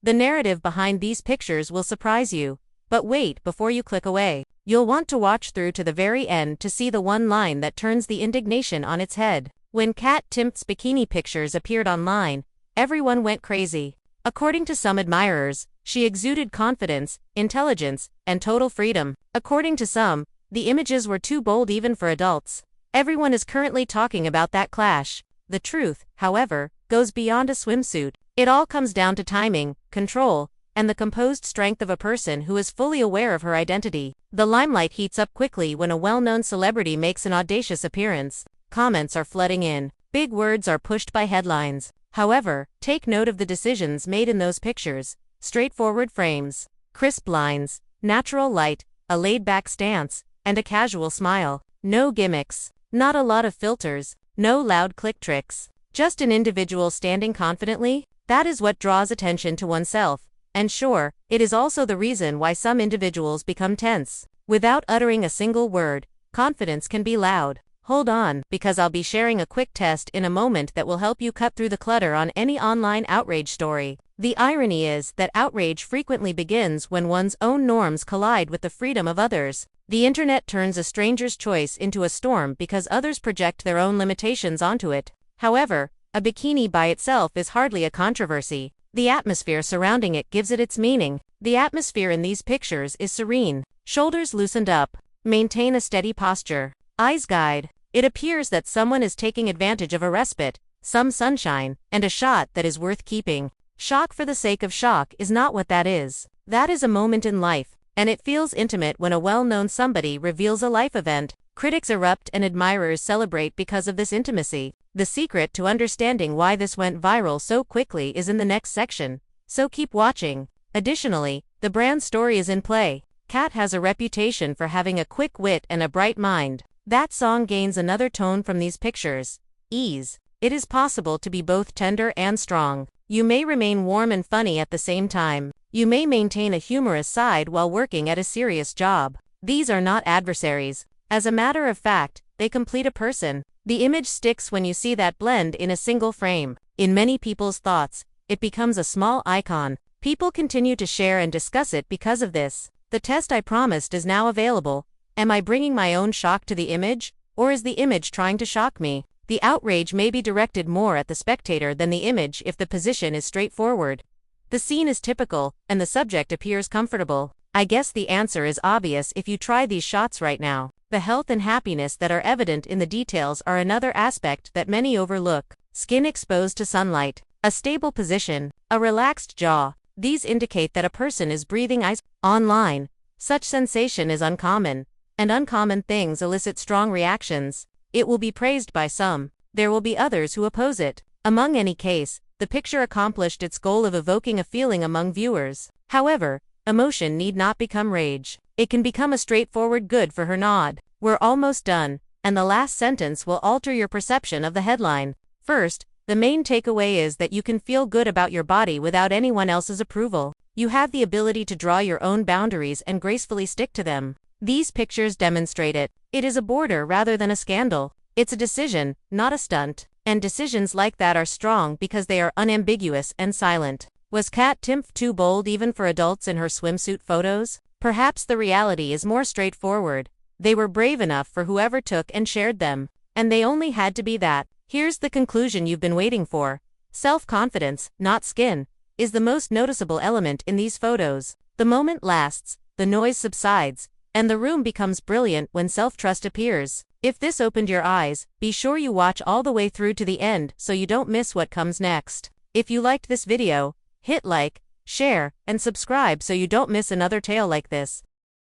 The narrative behind these pictures will surprise you. But wait before you click away. You'll want to watch through to the very end to see the one line that turns the indignation on its head. When Kat Timpf's bikini pictures appeared online, everyone went crazy. According to some admirers, she exuded confidence, intelligence, and total freedom. According to some, the images were too bold even for adults. Everyone is currently talking about that clash. The truth, however, goes beyond a swimsuit. It all comes down to timing, control, and the composed strength of a person who is fully aware of her identity. The limelight heats up quickly when a well-known celebrity makes an audacious appearance. Comments are flooding in. Big words are pushed by headlines. However, take note of the decisions made in those pictures. Straightforward frames, crisp lines, natural light, a laid-back stance, and a casual smile. No gimmicks. Not a lot of filters. No loud click tricks. Just an individual standing confidently. That is what draws attention to oneself. And sure, it is also the reason why some individuals become tense. Without uttering a single word, confidence can be loud. Hold on, because I'll be sharing a quick test in a moment that will help you cut through the clutter on any online outrage story. The irony is that outrage frequently begins when one's own norms collide with the freedom of others. The internet turns a stranger's choice into a storm because others project their own limitations onto it. However, a bikini by itself is hardly a controversy. The atmosphere surrounding it gives it its meaning. The atmosphere in these pictures is serene. Shoulders loosened up. Maintain a steady posture. Eyes guide. It appears that someone is taking advantage of a respite, some sunshine, and a shot that is worth keeping. Shock for the sake of shock is not what that is. That is a moment in life, and it feels intimate when a well-known somebody reveals a life event. Critics erupt and admirers celebrate because of this intimacy. The secret to understanding why this went viral so quickly is in the next section, so keep watching. Additionally, the brand story is in play. Kat has a reputation for having a quick wit and a bright mind. That song gains another tone from these pictures. Ease. It is possible to be both tender and strong. You may remain warm and funny at the same time. You may maintain a humorous side while working at a serious job. These are not adversaries. As a matter of fact, they complete a person. The image sticks when you see that blend in a single frame. In many people's thoughts, it becomes a small icon. People continue to share and discuss it because of this. The test I promised is now available. Am I bringing my own shock to the image, or is the image trying to shock me? The outrage may be directed more at the spectator than the image if the position is straightforward. The scene is typical, and the subject appears comfortable. I guess the answer is obvious if you try these shots right now. The health and happiness that are evident in the details are another aspect that many overlook. Skin exposed to sunlight, a stable position, a relaxed jaw. These indicate that a person is breathing ice. Online, such sensation is uncommon, and uncommon things elicit strong reactions. It will be praised by some. There will be others who oppose it. Among any case, the picture accomplished its goal of evoking a feeling among viewers. However, emotion need not become rage. It can become a straightforward good for her nod. We're almost done, and the last sentence will alter your perception of the headline. First, the main takeaway is that you can feel good about your body without anyone else's approval. You have the ability to draw your own boundaries and gracefully stick to them. These pictures demonstrate it. It is a border rather than a scandal. It's a decision, not a stunt. And decisions like that are strong because they are unambiguous and silent. Was Kat Timpf too bold even for adults in her swimsuit photos? Perhaps the reality is more straightforward. They were brave enough for whoever took and shared them. And they only had to be that. Here's the conclusion you've been waiting for. Self-confidence, not skin, is the most noticeable element in these photos. The moment lasts, the noise subsides, and the room becomes brilliant when self-trust appears. If this opened your eyes, be sure you watch all the way through to the end so you don't miss what comes next. If you liked this video, hit like, share, and subscribe so you don't miss another tale like this.